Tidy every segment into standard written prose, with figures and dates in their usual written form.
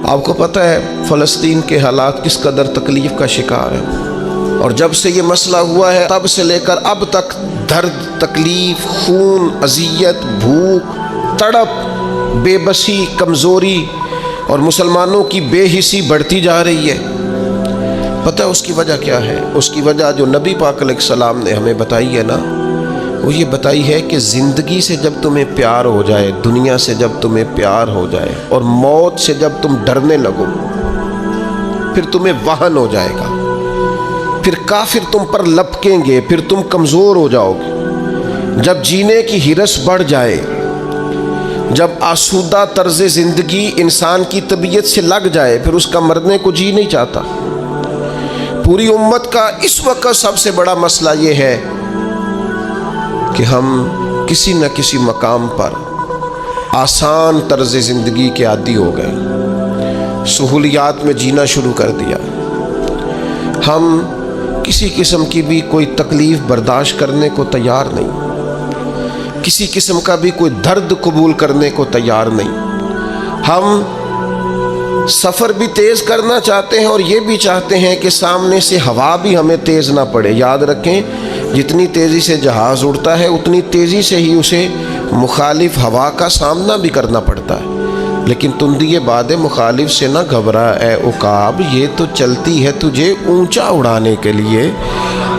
آپ کو پتہ ہے فلسطین کے حالات کس قدر تکلیف کا شکار ہیں، اور جب سے یہ مسئلہ ہوا ہے تب سے لے کر اب تک درد، تکلیف، خون، اذیت، بھوک، تڑپ، بے بسی، کمزوری اور مسلمانوں کی بے حسی بڑھتی جا رہی ہے۔ پتہ ہے اس کی وجہ کیا ہے؟ اس کی وجہ جو نبی پاک علیہ السلام نے ہمیں بتائی ہے نا، وہ یہ بتائی ہے کہ زندگی سے جب تمہیں پیار ہو جائے، دنیا سے جب تمہیں پیار ہو جائے اور موت سے جب تم ڈرنے لگو، پھر تمہیں وہن ہو جائے گا، پھر کافر تم پر لپکیں گے، پھر تم کمزور ہو جاؤ گے۔ جب جینے کی ہرس بڑھ جائے، جب آسودہ طرز زندگی انسان کی طبیعت سے لگ جائے، پھر اس کا مرنے کو جی نہیں چاہتا۔ پوری امت کا اس وقت سب سے بڑا مسئلہ یہ ہے کہ ہم کسی نہ کسی مقام پر آسان طرز زندگی کے عادی ہو گئے، سہولیات میں جینا شروع کر دیا۔ ہم کسی قسم کی بھی کوئی تکلیف برداشت کرنے کو تیار نہیں، کسی قسم کا بھی کوئی درد قبول کرنے کو تیار نہیں۔ ہم سفر بھی تیز کرنا چاہتے ہیں اور یہ بھی چاہتے ہیں کہ سامنے سے ہوا بھی ہمیں تیز نہ پڑے۔ یاد رکھیں، جتنی تیزی سے جہاز اڑتا ہے اتنی تیزی سے ہی اسے مخالف ہوا کا سامنا بھی کرنا پڑتا ہے۔ لیکن تندی باد مخالف سے نہ گھبرا اے عقاب، یہ تو چلتی ہے تجھے اونچا اڑانے کے لیے۔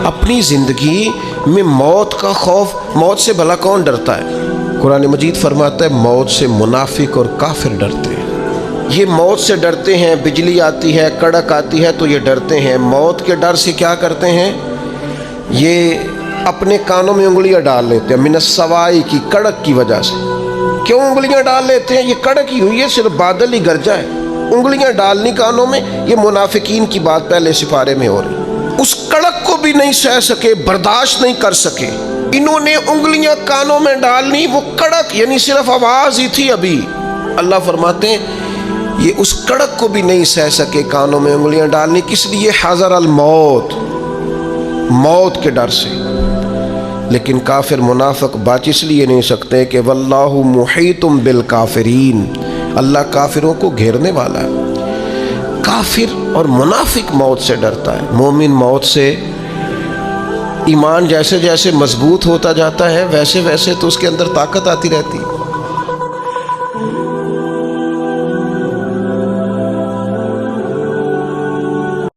اپنی زندگی میں موت کا خوف، موت سے بھلا کون ڈرتا ہے؟ قرآن مجید فرماتا ہے موت سے منافق اور کافر ڈرتے ہیں۔ یہ موت سے ڈرتے ہیں، بجلی آتی ہے، کڑک آتی ہے تو یہ ڈرتے ہیں۔ موت کے ڈر سے کیا کرتے ہیں؟ یہ اپنے کانوں میں انگلیاں ڈال لیتے ہیں، من السوائی کی، کڑک کی وجہ سے۔ کیوں انگلیاں ڈال لیتے ہیں؟ یہ کڑک ہی ہوئی ہے، صرف بادل ہی گرجا ہے، انگلیاں ڈالنی کانوں میں، یہ منافقین کی بات پہلے سپارے میں ہو رہی۔ اس کڑک کو بھی نہیں سہ سکے، برداشت نہیں کر سکے، انہوں نے انگلیاں کانوں میں ڈالنی، وہ کڑک یعنی صرف آواز ہی تھی ابھی۔ اللہ فرماتے ہیں یہ اس کڑک کو بھی نہیں سہ سکے کانوں میں انگلیاں ڈالنی، کس لیے؟ حذر الموت، موت کے ڈر سے۔ لیکن کافر منافق بچ اس لیے نہیں سکتے کہ واللہ محیط بالکافرین، اللہ کافروں کو گھیرنے والا ہے۔ کافر اور منافق موت سے ڈرتا ہے، مومن موت سے، ایمان جیسے جیسے مضبوط ہوتا جاتا ہے ویسے ویسے تو اس کے اندر طاقت آتی رہتی ہے۔